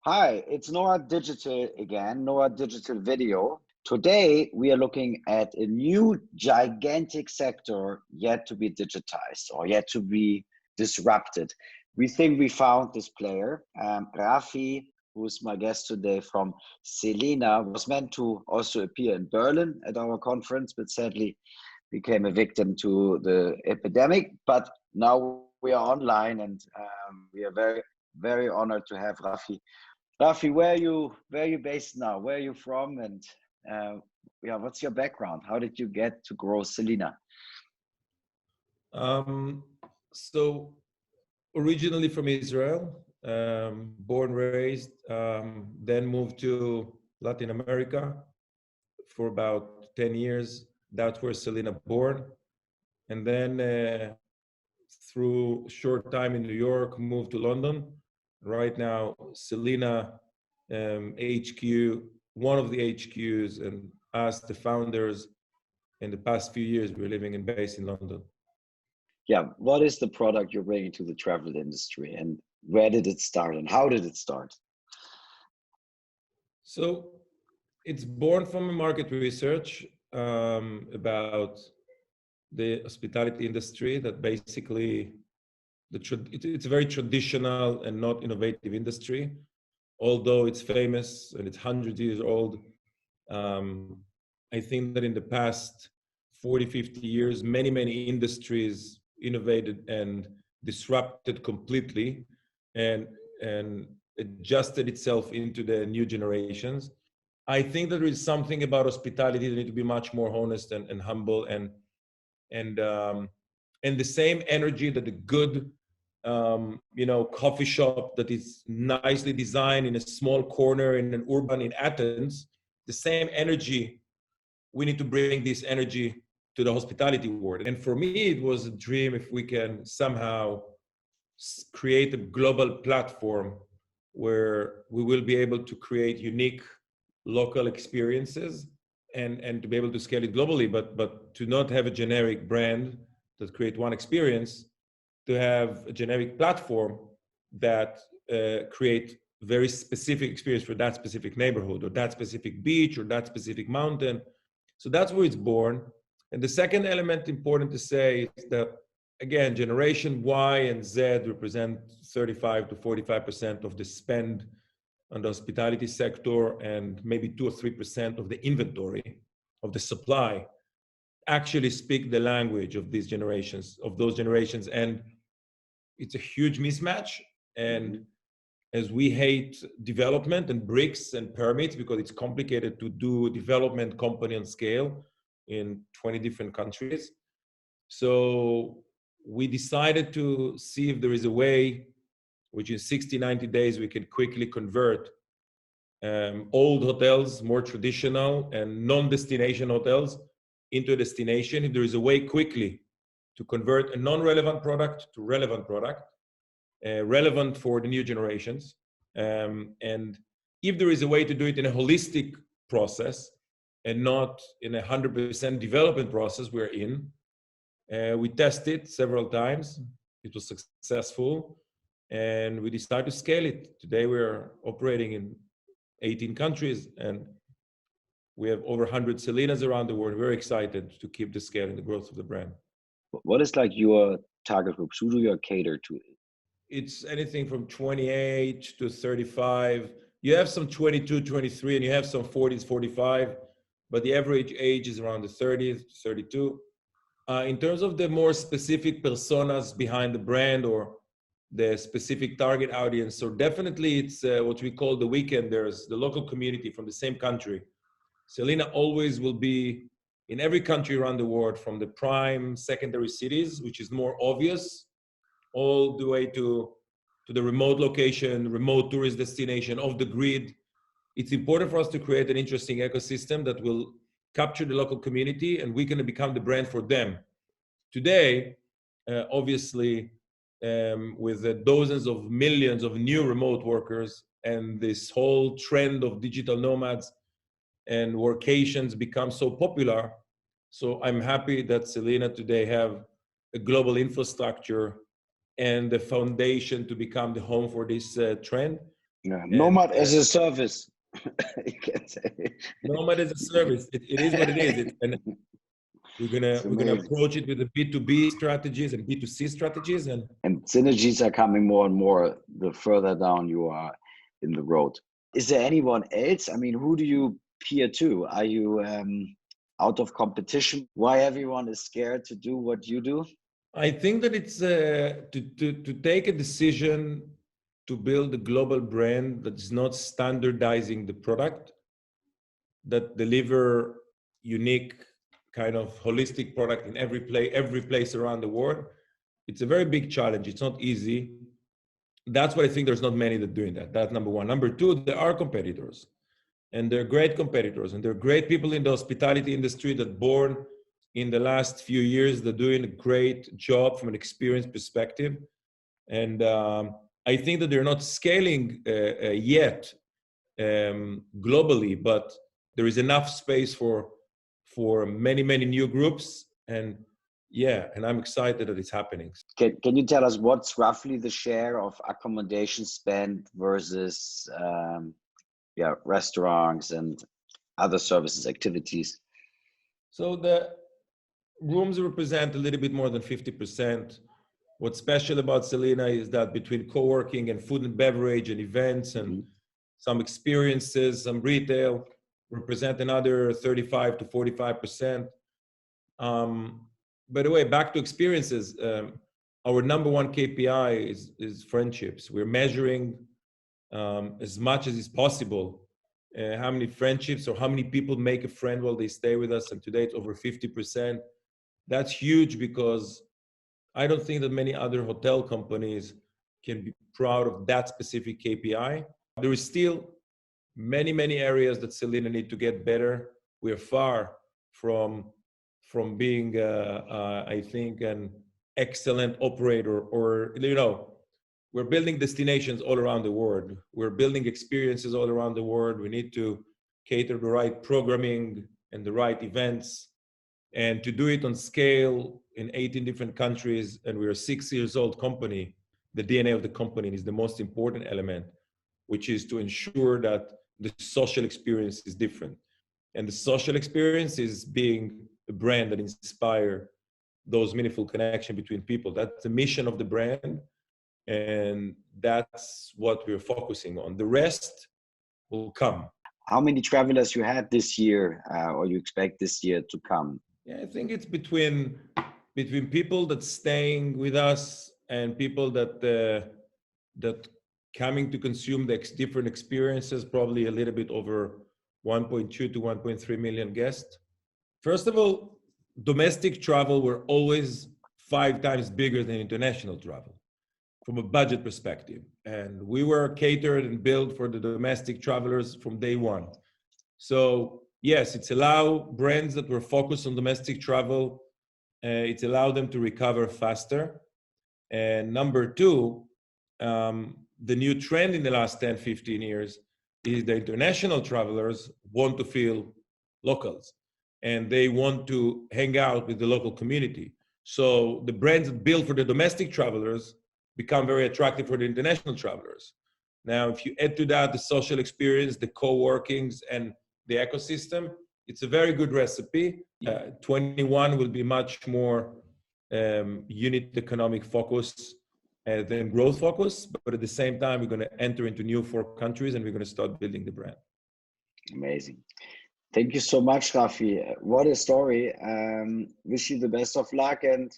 Hi, it's Noah Digital again, Noah Digital Video. Today, we are looking at a new gigantic sector yet to be digitized or yet to be disrupted. We think we found this player. Rafi, who's my guest today from Selena, was meant to also appear in Berlin at our conference, but sadly became a victim to the epidemic. But now we are online and we are very honored to have Rafi. Rafi, where are you based now? Where are you from? And what's your background? How did you get to grow Selena? Um, so originally from Israel, born, raised, then moved to Latin America for about 10 years. That's where Selena born. And then through short time in New York, moved to London. Right now, Selena HQ, one of the HQs, and us, the founders, in the past few years, we're living and based in London. Yeah, what is the product you're bringing to the travel industry, and where did it start, and how did it start? So it's born from a market research about the hospitality industry that basically it's a very traditional and not innovative industry. Although it's famous and it's 100 years old, I think that in the past 40, 50 years, many industries innovated and disrupted completely and adjusted itself into the new generations. I think that there is something about hospitality that need to be much more honest and humble and the same energy that the good coffee shop that is nicely designed in a small corner in an urban in Athens, the same energy, we need to bring this energy to the hospitality world. And for me, it was a dream if we can somehow create a global platform where we will be able to create unique local experiences and to be able to scale it globally, but to not have a generic brand that create one experience, to have a generic platform that create very specific experience for that specific neighborhood or that specific beach or that specific mountain. So that's where it's born. And the second element important to say is that, again, generation Y and Z represent 35 to 45% of the spend on the hospitality sector and maybe 2 or 3% of the inventory of the supply actually speak the language of these generations, of those generations. And it's a huge mismatch. And as we hate development and bricks and permits because it's complicated to do development company on scale in 20 different countries. So we decided to see if there is a way, which in 60, 90 days, we can quickly convert old hotels, more traditional and non-destination hotels into a destination. If there is a way quickly to convert a non-relevant product to relevant product, relevant for the new generations. And if there is a way to do it in a holistic process and not in 100% development process we're in, we tested several times. It was successful. And we decided to scale it. Today we're operating in 18 countries and we have over 100 Selenas around the world. Very excited to keep the scale and the growth of the brand. What is like your target group? Who do you cater to? It's anything from 28 to 35. You have some 22, 23, and you have some 40s, 45, but the average age is around the 30s, 32. In terms of the more specific personas behind the brand or the specific target audience, so definitely it's what we call the weekenders, the local community from the same country. Selena always will be in every country around the world, from the prime secondary cities, which is more obvious, all the way to the remote location, remote tourist destination, off the grid. It's important for us to create an interesting ecosystem that will capture the local community and we can become the brand for them. Today, obviously, with the dozens of millions of new remote workers and this whole trend of digital nomads and workations become so popular. So I'm happy that Selena today have a global infrastructure and the foundation to become the home for this trend. Yeah. And Nomad as a service. You can say. nomad as a service, it is what it is. And It's we're gonna amazing. approach it with the B2B strategies and B2C strategies. And synergies are coming more and more the further down you are in the road. Is there anyone else? I mean, who do you peer to? Are you out of competition? Why everyone is scared to do what you do? I think that it's to take a decision to build a global brand that is not standardizing the product, that deliver unique kind of holistic product in every place around the world. It's a very big challenge. It's not easy. That's what I think. There's not many that are doing that. That's number one. Number two, there are competitors, and they're great competitors, and they're great people in the hospitality industry that born in the last few years. They're doing a great job from an experience perspective, and I think that they're not scaling yet globally, but there is enough space for many new groups, and yeah, and I'm excited that it's happening. Can you tell us what's roughly the share of accommodation spend versus restaurants and other services activities? So the rooms represent a little bit more than 50%. What's special about Selena is that between co-working and food and beverage and events and some experiences, some retail, represent another 35 to 45%. By the way, back to experiences, our number one KPI is friendships. We're measuring as much as is possible how many friendships or how many people make a friend while they stay with us, and today it's over 50%. That's huge because I don't think that many other hotel companies can be proud of that specific KPI. There is still many areas that Selena need to get better. We are far from being, I think, an excellent operator, or we're building destinations all around the world. We're building experiences all around the world. We need to cater the right programming and the right events, and to do it on scale in 18 different countries. And we're a 6 years old company. The DNA of the company is the most important element, which is to ensure that the social experience is different. And the social experience is being a brand that inspires those meaningful connections between people. That's the mission of the brand. And that's what we're focusing on. The rest will come. How many travelers you had this year, or you expect this year to come? Yeah, I think it's between people that staying with us and people that coming to consume the different experiences, probably a little bit over 1.2 to 1.3 million guests. First of all, domestic travel were always 5 times bigger than international travel from a budget perspective. And we were catered and built for the domestic travelers from day one. So yes, it's allowed brands that were focused on domestic travel, it's allowed them to recover faster. And number two, the new trend in the last 10, 15 years is the international travelers want to feel locals and they want to hang out with the local community. So the brands built for the domestic travelers become very attractive for the international travelers. Now, if you add to that the social experience, the co-workings, and the ecosystem, it's a very good recipe. 21 will be much more unit economic focus than growth focus, but at the same time, we're going to enter into new 4 countries and we're going to start building the brand. Amazing. Thank you so much, Rafi. What a story. Wish you the best of luck, and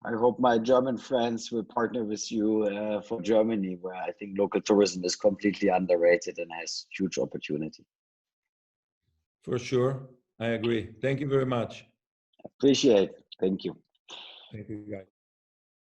I hope my German friends will partner with you for Germany, where I think local tourism is completely underrated and has huge opportunity. For sure. I agree. Thank you very much. Appreciate it. Thank you. Thank you, guys.